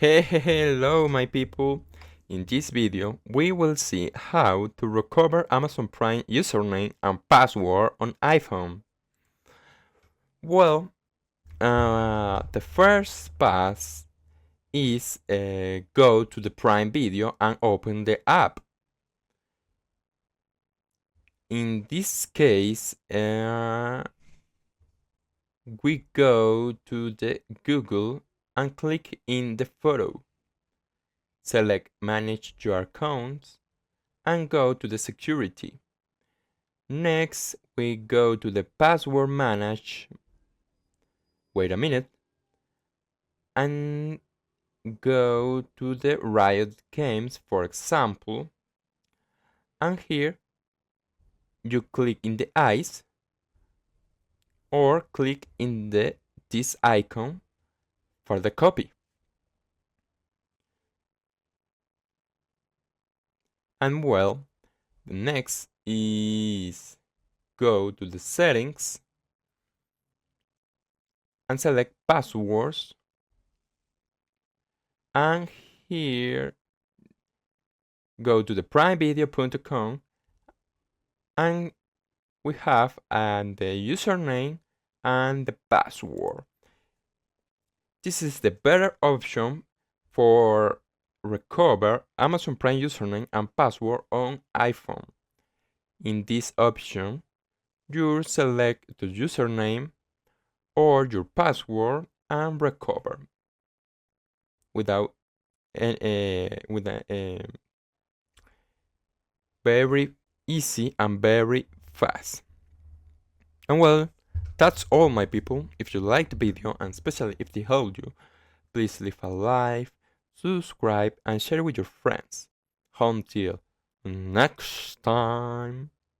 Hello my people! In this video we will see how to recover Amazon Prime username and password on iPhone. Well, the first pass is go to the Prime Video and open the app. In this case, we go to the Google and click in the photo. Select Manage Your Accounts and go to the Security. Next, we go to the Password Manage. Wait a minute. And go to the Riot Games, for example. And here, you click in the eyes or click in this icon for the copy. And well, the next is go to the settings and select passwords. And here, go to the primevideo.com and we have the username and the password. This is the better option for recover Amazon Prime username and password on iPhone. In this option, you select the username or your password and recover without very easy and very fast. And well, that's all my people. If you liked the video and especially if it helped you, please leave a like, subscribe and share with your friends. Until next time.